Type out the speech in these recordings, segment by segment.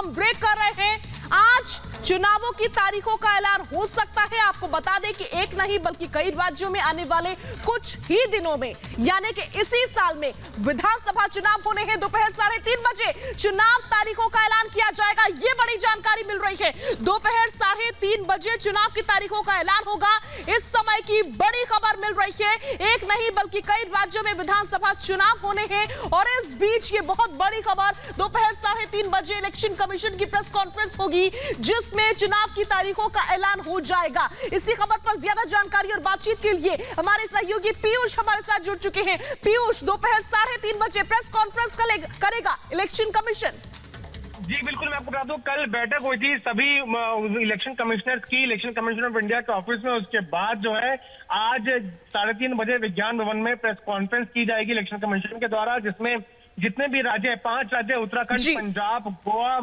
हम ब्रेक कर रहे हैं। आज चुनावों की तारीखों का ऐलान हो सकता है। आपको बता दें कि एक नहीं बल्कि कई राज्यों में आने वाले कुछ ही दिनों में, यानी कि इसी साल में विधानसभा चुनाव होने हैं। दोपहर 3:30 बजे चुनाव तारीखों का ऐलान किया जाएगा। यह बड़ी जानकारी मिल रही है। दोपहर 3:30 बजे चुनाव की तारीखों का ऐलान होगा। इस समय की बड़ी खबर मिल रही है। एक नहीं बल्कि कई राज्यों में विधानसभा चुनाव होने हैं और इस बीच ये बहुत बड़ी खबर, दोपहर 3:30 बजे इलेक्शन कमीशन की प्रेस कॉन्फ्रेंस होगी जिसमें चुनाव की तारीखों का ऐलान हो जाएगा। इसी खबर पर ज्यादा जानकारी और बातचीत के लिए हमारे सहयोगी पीयूष हमारे साथ जुड़ चुके हैं। पीयूष, दोपहर 3:30 बजे प्रेस कॉन्फ्रेंस करेगा इलेक्शन कमीशन। जी बिल्कुल, मैं आपको बता दूं, कल बैठक हुई थी सभी इलेक्शन कमिश्नर्स की इलेक्शन कमीशन ऑफ इंडिया के ऑफिस में। उसके बाद जो है आज 3:30 बजे विज्ञान भवन में प्रेस कॉन्फ्रेंस की जाएगी इलेक्शन कमीशन के द्वारा, जिसमें जितने भी राज्य, 5 राज्य, उत्तराखंड, पंजाब, गोवा,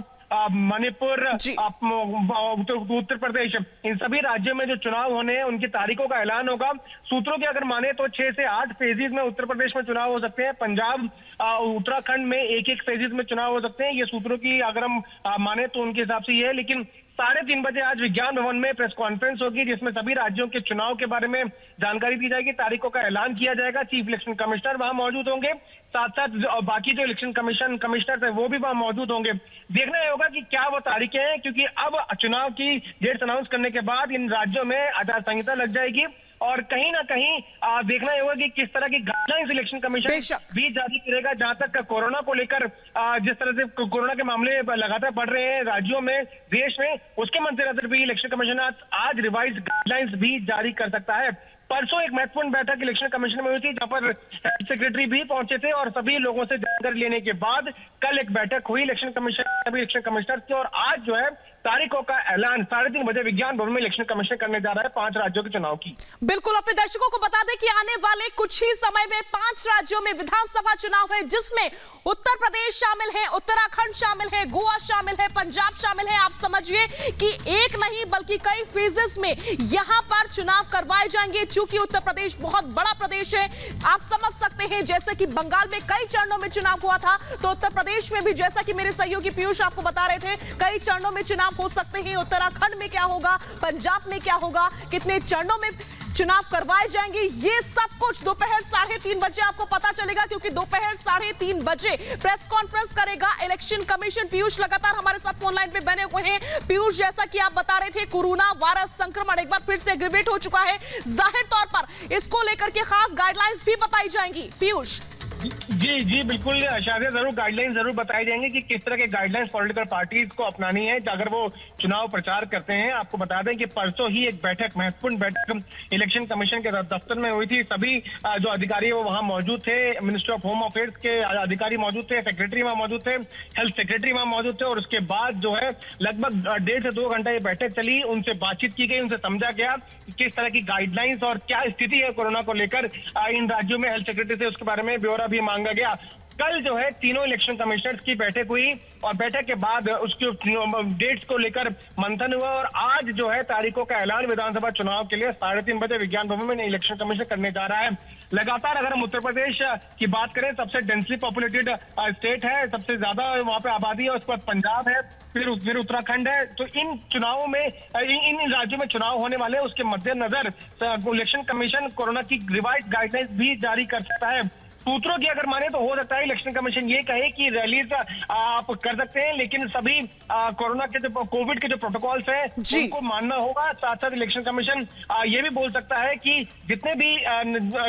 मणिपुर, उत्तर प्रदेश, इन सभी राज्यों में जो चुनाव होने हैं उनकी तारीखों का ऐलान होगा। सूत्रों की अगर माने तो 6 से 8 फेजेज में उत्तर प्रदेश में चुनाव हो सकते हैं। पंजाब, उत्तराखंड में एक फेजेज में चुनाव हो सकते हैं। ये सूत्रों की अगर हम माने तो उनके हिसाब से ये है। लेकिन 3:30 बजे आज विज्ञान भवन में प्रेस कॉन्फ्रेंस होगी जिसमें सभी राज्यों के चुनाव के बारे में जानकारी दी जाएगी, तारीखों का ऐलान किया जाएगा। चीफ इलेक्शन कमिश्नर वहां मौजूद होंगे, साथ साथ बाकी जो इलेक्शन कमिश्नर है वो भी वहां मौजूद होंगे। देखना ये होगा कि क्या वो तारीखें हैं, क्योंकि अब चुनाव की डेट्स अनाउंस करने के बाद इन राज्यों में आचार संहिता लग जाएगी और कहीं ना कहीं देखना ये होगा कि किस तरह की गाइडलाइंस इलेक्शन कमीशन भी जारी करेगा। जहां तक कोरोना को लेकर जिस तरह से कोरोना के मामले लगातार बढ़ रहे हैं राज्यों में, देश में, उसके मद्देनजर भी इलेक्शन कमीशन आज रिवाइज गाइडलाइंस भी जारी कर सकता है। परसों एक महत्वपूर्ण बैठक इलेक्शन कमीशन में हुई थी जहां पर हेल्थ सेक्रेटरी भी पहुंचे थे और सभी लोगों से जानकारी लेने के बाद कल एक बैठक हुई इलेक्शन कमीशन, सभी इलेक्शन कमिश्नर की, और आज जो है तारीखों का ऐलान 3:30 बजे विज्ञान भवन में इलेक्शन कमीशन करने जा रहा है 5 राज्यों के चुनाव की। बिल्कुल, अपने दर्शकों को बता दें कि आने वाले कुछ ही समय में 5 राज्यों में विधानसभा चुनाव है जिसमें उत्तर प्रदेश शामिल है, उत्तराखंड शामिल है, गोवा शामिल है, पंजाब शामिल है। आप समझिए कि एक नहीं बल्कि कई फेजेस में यहां पर चुनाव करवाए जाएंगे। चूंकि उत्तर प्रदेश बहुत बड़ा प्रदेश है, आप समझ सकते हैं, जैसे कि बंगाल में कई चरणों में चुनाव हुआ था, तो उत्तर प्रदेश में भी, जैसा कि मेरे सहयोगी पीयूष आपको बता रहे थे, कई चरणों में चुनाव हो सकते हैं। उत्तराखंड में क्या होगा, पंजाब में क्या होगा, कितने चरणों में चुनाव करवाए जाएंगे, ये सब कुछ दोपहर 3:30 बजे आपको पता चलेगा, क्योंकि दोपहर 3:30 बजे प्रेस कॉन्फ्रेंस करेगा इलेक्शन कमीशन। पीयूष लगातार हमारे साथ फोन लाइन पे बने हुए हैं। पीयूष, जैसा कि आप बता रहे थे, कोरोना वायरस संक्रमण एक बार फिर से एग्रीवेट हो चुका है। जाहिर तौर पर इसको लेकर के खास गाइडलाइंस भी बताई जाएंगी। पीयूष जी बिल्कुल, शायद जरूर गाइडलाइन जरूर बताई जाएंगे कि किस तरह के गाइडलाइंस पॉलिटिकल पार्टीज को अपनानी है अगर वो चुनाव प्रचार करते हैं। आपको बता दें कि परसों ही एक बैठक, महत्वपूर्ण बैठक इलेक्शन कमीशन के दफ्तर में हुई थी। सभी जो अधिकारी वो वहां मौजूद थे, मिनिस्ट्री ऑफ होम अफेयर्स के अधिकारी मौजूद थे, सेक्रेटरी वहां मौजूद थे, हेल्थ सेक्रेटरी वहां मौजूद थे, और उसके बाद जो है लगभग 1.5 से 2 घंटा ये बैठक चली। उनसे बातचीत की गई, उनसे समझा गया कि किस तरह की गाइडलाइंस और क्या स्थिति है कोरोना को लेकर इन राज्यों में। हेल्थ सेक्रेटरी से उसके बारे में ब्यौरा भी मांगा गया। कल जो है तीनों इलेक्शन कमिश्नर्स की बैठक हुई और बैठक के बाद उसके डेट्स को लेकर मंथन हुआ और आज जो है तारीखों का ऐलान विधानसभा चुनाव के लिए 3:30 बजे विज्ञान भवन में इलेक्शन कमीशन करने जा रहा है। लगातार अगर हम उत्तर प्रदेश की बात करें, सबसे डेंसली पॉपुलेटेड स्टेट है, सबसे ज्यादा वहां पे आबादी है, उसके बाद पंजाब है, फिर उत्तराखंड है। तो इन चुनावों में, इन राज्यों में चुनाव होने वाले, उसके मद्देनजर इलेक्शन कमीशन कोरोना की रिवाइज गाइडलाइंस भी जारी कर सकता है। सूत्रों की अगर माने तो हो सकता है इलेक्शन कमीशन ये कहे कि रैलीज आप कर सकते हैं, लेकिन सभी कोरोना के जो कोविड के जो प्रोटोकॉल्स हैं उनको मानना होगा। साथ साथ इलेक्शन कमीशन ये भी बोल सकता है कि जितने भी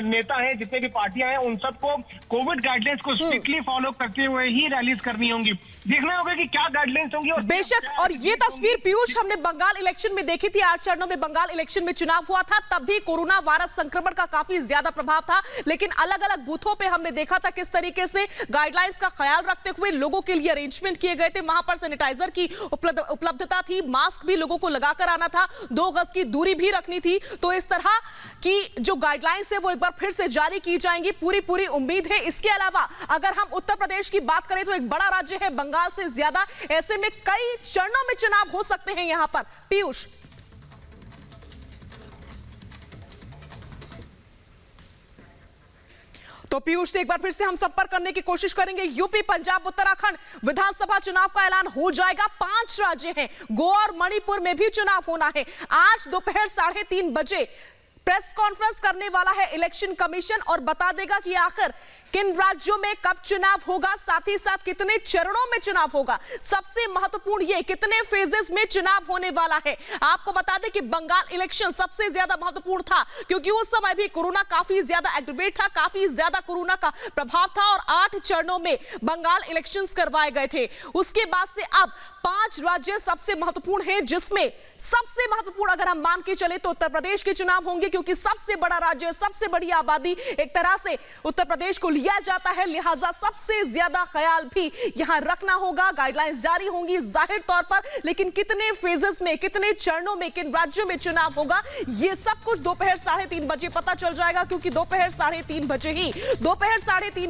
नेता हैं, जितने भी पार्टियां हैं, उन सबको कोविड गाइडलाइंस को स्ट्रिक्टली फॉलो करते हुए ही रैलीज करनी होंगी। देखना होगा कि क्या गाइडलाइंस होंगी। और बेशक, और ये तस्वीर पीयूष हमने बंगाल इलेक्शन में देखी थी। 8 चरणों में बंगाल इलेक्शन में चुनाव हुआ था, तब भी कोरोना वायरस संक्रमण का काफी ज्यादा प्रभाव था, लेकिन अलग अलग बूथों पे हमने देखा था किस तरीके से गाइडलाइंस का ख्याल रखते हुए लोगों के लिए अरेंजमेंट किए गए थे। वहां पर सैनिटाइजर की उपलब्धता थी, मास्क भी लोगों को लगाकर आना था, 2 गज की दूरी भी रखनी थी। तो इस तरह की जो गाइडलाइंस है वो एक बार फिर से जारी की जाएंगी, पूरी उम्मीद है। इसके अलावा अगर हम उत्तर प्रदेश की बात करें तो एक बड़ा राज्य है, बंगाल से ज्यादा, ऐसे में कई चरणों में चुनाव हो सकते हैं यहां पर। पीयूष तो पीयूष से एक बार फिर से हम संपर्क करने की कोशिश करेंगे। यूपी, पंजाब, उत्तराखंड विधानसभा चुनाव का ऐलान हो जाएगा। 5 राज्य हैं, गोवा और मणिपुर में भी चुनाव होना है। आज दोपहर 3:30 बजे प्रेस कॉन्फ्रेंस करने वाला है इलेक्शन कमीशन और बता देगा कि आखिर किन राज्यों में कब चुनाव होगा, साथ ही साथ कितने चरणों में चुनाव होगा। सबसे महत्वपूर्ण ये कितने फेजेस में चुनाव होने वाला है। आपको बता दें कि बंगाल इलेक्शन सबसे ज्यादा महत्वपूर्ण था क्योंकि उस समय भी कोरोना काफी ज्यादा एग्रीवेट था, काफी ज्यादा कोरोना का प्रभाव था और 8 चरणों में बंगाल इलेक्शंस करवाए गए थे। उसके बाद से अब 5 राज्य सबसे महत्वपूर्ण है, जिसमें सबसे महत्वपूर्ण अगर हम मान के चले तो उत्तर प्रदेश के चुनाव होंगे क्योंकि सबसे बड़ा राज्य, सबसे बड़ी आबादी एक तरह से उत्तर प्रदेश को लिया जाता है, लिहाजा सबसे ज्यादा ख्याल भी यहां रखना होगा। गाइडलाइंस जारी होंगी जाहिर तौर पर, लेकिन कितने फेजेस में, कितने चरणों में, किन राज्यों में चुनाव होगा यह सब कुछ दोपहर 3:30 बजे पता चल जाएगा क्योंकि दोपहर 3:30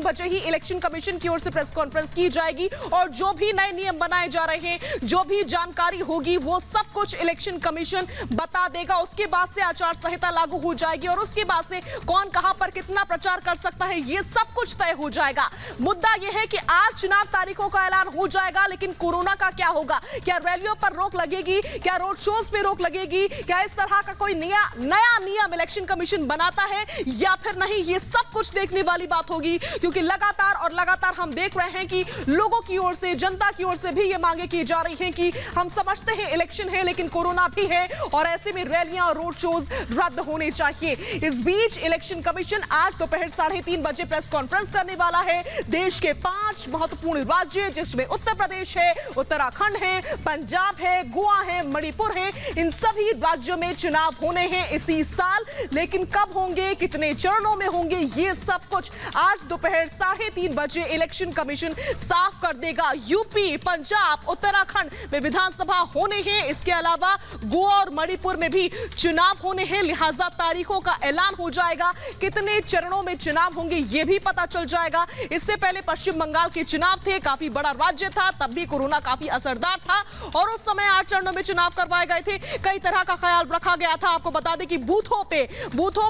बजे ही इलेक्शन कमीशन की ओर से प्रेस कॉन्फ्रेंस की जाएगी और जो भी नए नियम बनाए जा रहे हैं, जो भी जानकारी होगी वो सब कुछ इलेक्शन कमीशन बता देगा। उसके बाद से आचार संहिता लागू हो जाएगी और उसके बाद से कौन कहां पर कितना प्रचार कर सकता है ये सब कुछ तय हो जाएगा। मुद्दा यह है कि आज चुनाव तारीखों का ऐलान हो जाएगा, लेकिन कोरोना का क्या होगा? क्या रैलियों पर रोक लगेगी? क्या रोड शोज पे रोक लगेगी? क्या इस तरह का कोई नया नियम इलेक्शन कमीशन बनाता है या फिर नहीं? ये सब कुछ देखने वाली बात होगी क्योंकि लगातार हम देख रहे हैं कि लोगों की ओर से, जनता की ओर से भी ये मांगे की जा रही हैं कि हम समझते हैं इलेक्शन है लेकिन कोरोना भी है और ऐसे में रैलियां और रोड शोज रद्द होने चाहिए। इस बीच इलेक्शन कमीशन आज दोपहर 3:30 बजे प्रेस कॉन्फ्रेंस करने वाला है। देश के 5 महत्वपूर्ण राज्य, जिसमें उत्तर प्रदेश है, उत्तराखंड है, पंजाब है, गोवा है, मणिपुर है, इन सभी राज्यों में चुनाव होने हैं इसी साल। लेकिन कब होंगे, कितने चरणों में होंगे, ये सब कुछ आज दोपहर 3:30 बजे इलेक्शन कमीशन साफ कर देगा। यूपी, पंजाब, उत्तराखंड में विधानसभा होने हैं, इसके अलावा गोवा और मणिपुर में भी चुनाव होने हैं, लिहाजा तारीखों का ऐलान हो जाएगा। कितने चरणों में चुनाव होंगे यह भी पता चल जाएगा। इससे पहले पश्चिम बंगाल के चुनाव थे, काफी बड़ा राज्य था, तब भी कोरोना काफी असरदार था और उस समय 8 चरणों में चुनाव करवाए गए थे। कई तरह का ख्याल रखा गया था। आपको बता दें कि बूथों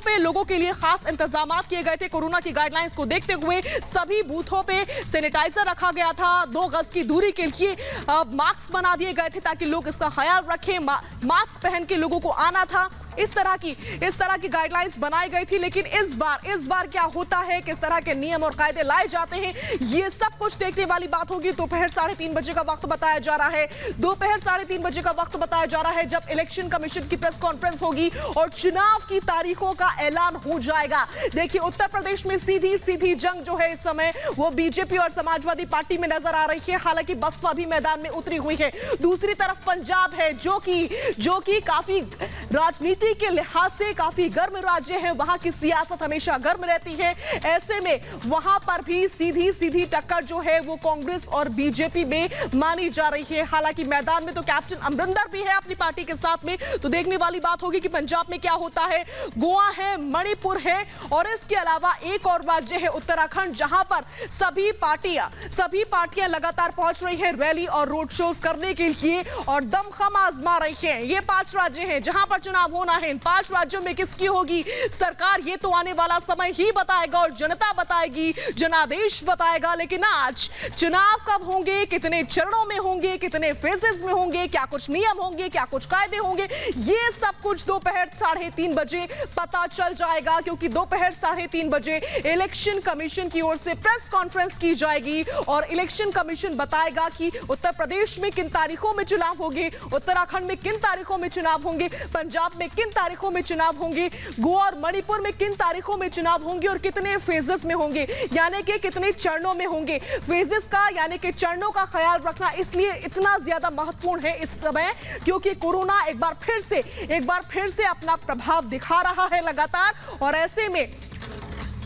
पे लोगों के लिए खास इंतजाम किए गए थे। कोरोना की गाइडलाइंस को देखते हुए सभी बूथों पे सैनिटाइजर रखा गया था, 2 गज की दूरी के लिए मास्क बना दिए गए थे ताकि लोग इसका ख्याल रखें। मास्क पहन के लोगों को आना था। इस तरह की गाइडलाइंस बनाई गई थी। लेकिन इस बार क्या होता है, किस तरह के नियम और कायदे लाए जाते हैं, ये सब कुछ देखने वाली बात होगी। दोपहर 3:30 बजे का वक्त बताया जा रहा है। दोपहर 3:30 बजे का वक्त बताया जा रहा है जब इलेक्शन कमीशन की प्रेस कॉन्फ्रेंस होगी और चुनाव की तारीखों का ऐलान हो जाएगा। देखिए, उत्तर प्रदेश में सीधी जंग जो है इस समय वो बीजेपी और समाजवादी पार्टी में नजर आ रही है। हालांकि बसपा भी मैदान में उतरी हुई है। दूसरी तरफ पंजाब है जो कि काफी राजनीति के लिहाज से काफी गर्म राज्य है, वहां की सियासत हमेशा गर्म रहती है। ऐसे में वहां पर भी सीधी टक्कर जो है वो कांग्रेस और बीजेपी में मानी जा रही है। हालांकि मैदान में तो कैप्टन अमरिंदर भी है अपनी पार्टी के साथ में, तो देखने वाली बात होगी कि पंजाब में क्या होता है। गोवा है, मणिपुर है और इसके अलावा एक और राज्य है उत्तराखंड, जहां पर सभी पार्टियां लगातार पहुंच रही है रैली और रोड शोज करने के लिए और दमखम आजमा रही है। ये 5 राज्य हैं जहां पर चुनाव होना है। इन 5 राज्यों में किसकी होगी सरकार, ये तो आने वाला समय ही बताएगा और जनता बताएगी, जनादेश बताएगा। लेकिन आज चुनाव कब होंगे, कितने चरणों में होंगे, कितने फेजेस में होंगे, क्या कुछ नियम होंगे, क्या कुछ कायदे होंगे, ये सब कुछ दोपहर 3:30 बजे पता चल जाएगा क्योंकि दोपहर 3:30 बजे इलेक्शन कमीशन की ओर से प्रेस कॉन्फ्रेंस की जाएगी और इलेक्शन कमीशन बताएगा कि उत्तर प्रदेश में किन तारीखों में चुनाव होंगे, उत्तराखंड में किन तारीखों में चुनाव होंगे, पंजाब में किन तारीखों में चुनाव होंगे, गोवा और मणिपुर में किन तारीखों में चुनाव होंगे और कितने फेजेस में होंगे, यानी कि कितने चरणों में होंगे। फेजेस का यानी कि चरणों का ख्याल रखना इसलिए इतना ज्यादा महत्वपूर्ण है इस समय क्योंकि कोरोना एक बार फिर से अपना प्रभाव दिखा रहा है लगातार और ऐसे में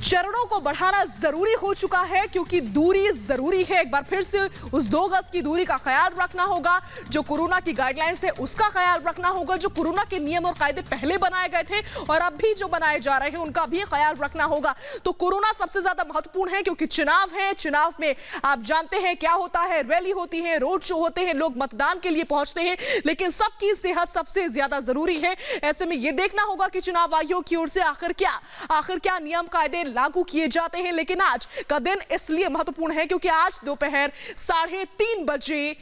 चरणों को बढ़ाना जरूरी हो चुका है क्योंकि दूरी जरूरी है। एक बार फिर से उस 2 गज की दूरी का ख्याल रखना होगा, जो कोरोना की गाइडलाइंस है उसका ख्याल रखना होगा, जो कोरोना के नियम और कायदे पहले बनाए गए थे और अब भी जो बनाए जा रहे हैं उनका भी ख्याल रखना होगा। तो कोरोना सबसे ज्यादा महत्वपूर्ण है क्योंकि चुनाव है। चुनाव में आप जानते हैं क्या होता है, रैली होती है, रोड शो होते हैं, लोग मतदान के लिए पहुंचते हैं, लेकिन सबकी सेहत सबसे ज्यादा जरूरी है। ऐसे में यह देखना होगा कि चुनाव आयोग की ओर से आखिर क्या नियम कायदे लागू किए जाते हैं। लेकिन आज का दिन इसलिए महत्वपूर्ण है क्योंकि आज दोपहर 3:30 बजे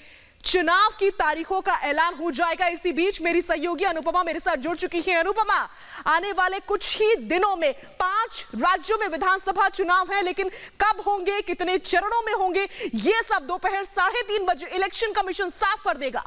चुनाव की तारीखों का ऐलान हो जाएगा। इसी बीच मेरी सहयोगी अनुपमा मेरे साथ जुड़ चुकी है। अनुपमा, आने वाले कुछ ही दिनों में 5 राज्यों में विधानसभा चुनाव है, लेकिन कब होंगे, कितने चरणों में होंगे, यह सब दोपहर 3:30 बजे इलेक्शन कमीशन साफ कर देगा।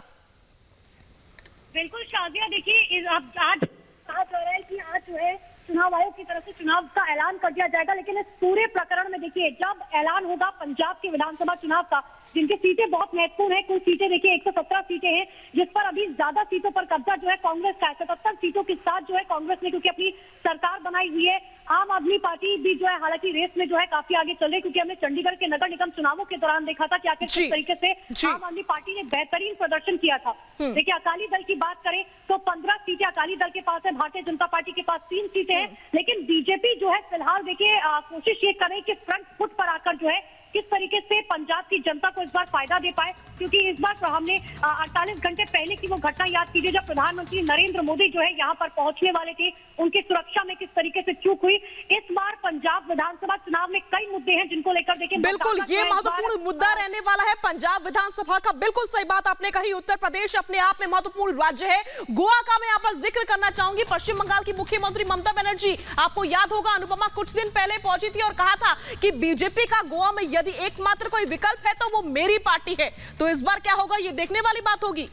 बिल्कुल शाजिया, देखिए आज कहा जा रहा है कि आज जो है चुनाव आयोग की तरफ से चुनाव का ऐलान कर दिया जाएगा। लेकिन इस पूरे प्रकरण में देखिए जब ऐलान होगा पंजाब के विधानसभा चुनाव का, जिनकी सीटें बहुत महत्वपूर्ण है, कुल सीटें देखिए 117 सीटें हैं, जिस पर अभी ज्यादा सीटों पर कब्जा जो है कांग्रेस का है। 77 सीटों के साथ जो है कांग्रेस ने क्योंकि अपनी सरकार बनाई हुई है। आम आदमी पार्टी भी जो है हालांकि रेस में जो है काफी आगे चल रही है, क्योंकि हमने चंडीगढ़ के नगर निगम चुनावों के दौरान देखा था कि आखिर किस तरीके से आम आदमी पार्टी ने बेहतरीन प्रदर्शन किया था। देखिए अकाली दल की बात करें तो 15 सीटें अकाली दल के पास है, भारतीय जनता पार्टी के पास 3 सीटें हैं। लेकिन बीजेपी जो है फिलहाल देखिए कोशिश ये करे कि फ्रंट फुट पर आकर जो है किस तरीके से पंजाब की जनता को इस बार फायदा दे पाए, क्योंकि इस बार हमने 48 घंटे पहले की वो घटना याद कीजिए जब प्रधानमंत्री नरेंद्र मोदी जो है यहाँ पर पहुंचने वाले थे, उनकी सुरक्षा में किस तरीके से चूक हुई। इस बार पंजाब विधानसभा चुनाव में कई मुद्दे हैं जिनको लेकर देखिए बिल्कुल ये महत्वपूर्ण मुद्दा रहने वाला है पंजाब विधानसभा का। बिल्कुल सही बात आपने कही। उत्तर प्रदेश अपने आप में महत्वपूर्ण राज्य है। गोवा का मैं यहाँ पर जिक्र करना चाहूंगी। पश्चिम बंगाल की मुख्यमंत्री ममता बनर्जी, आपको याद होगा अनुपमा, कुछ दिन पहले पहुंची थी और कहा था कि बीजेपी का गोवा में यदि एकमात्र कोई विकल्प है तो वो मेरी पार्टी है। तो इस बार क्या होगा, ये देखने वाली बात होगी।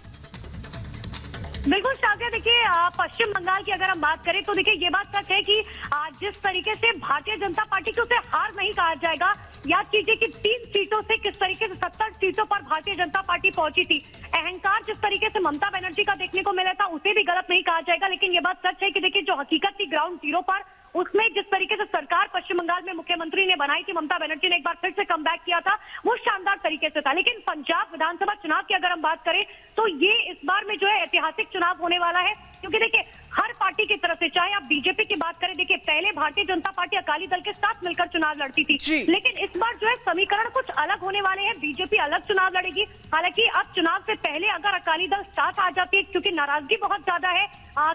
बिल्कुल शाजिया, देखिए पश्चिम बंगाल की अगर हम बात करें तो देखिए ये बात सच है कि जिस तरीके से भारतीय जनता पार्टी को उसे हार नहीं कहा जाएगा। याद कीजिए कि 3 सीटों से किस तरीके से 70 सीटों पर भारतीय जनता पार्टी पहुंची थी। अहंकार जिस तरीके से ममता बनर्जी का देखने को मिला था उसे भी गलत नहीं कहा जाएगा। लेकिन ये बात सच है कि देखिए जो हकीकत थी ग्राउंड जीरो पर, उसमें जिस तरीके से सरकार पश्चिम बंगाल में मुख्यमंत्री ने बनाई थी, ममता बनर्जी ने एक बार फिर से कमबैक किया था, वो शानदार तरीके से था। लेकिन पंजाब विधानसभा चुनाव की अगर हम बात करें तो ये इस बार में जो है ऐतिहासिक चुनाव होने वाला है, क्योंकि देखिए हर पार्टी की तरफ से, चाहे आप बीजेपी की बात करें, देखिए पहले भारतीय जनता पार्टी अकाली दल के साथ मिलकर चुनाव लड़ती थी, लेकिन इस बार जो है समीकरण कुछ अलग होने वाले हैं। बीजेपी अलग चुनाव लड़ेगी। हालांकि अब चुनाव से पहले अगर अकाली दल साथ आ जाती है, क्योंकि नाराजगी बहुत ज्यादा है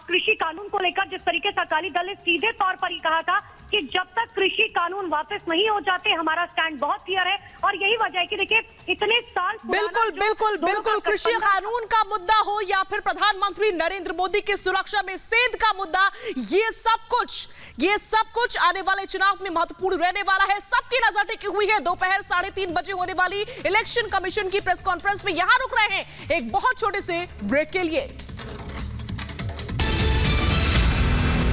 कृषि कानून को लेकर, जिस तरीके से अकाली दल ने सीधे तौर पर ही कहा था कि जब तक कृषि कानून वापस नहीं हो जाते हमारा स्टैंड बहुत क्लियर है। और यही वजह है कि देखिए इतने साल बिल्कुल कृषि कानून का मुद्दा हो या फिर प्रधानमंत्री नरेंद्र मोदी की सुरक्षा में सेंध का मुद्दा, ये सब कुछ आने वाले चुनाव में महत्वपूर्ण रहने वाला है। सबकी नजर टिकी हुई है दोपहर 3:30 बजे होने वाली इलेक्शन कमीशन की प्रेस कॉन्फ्रेंस में। यहां रुक रहे हैं एक बहुत छोटे से ब्रेक के लिए।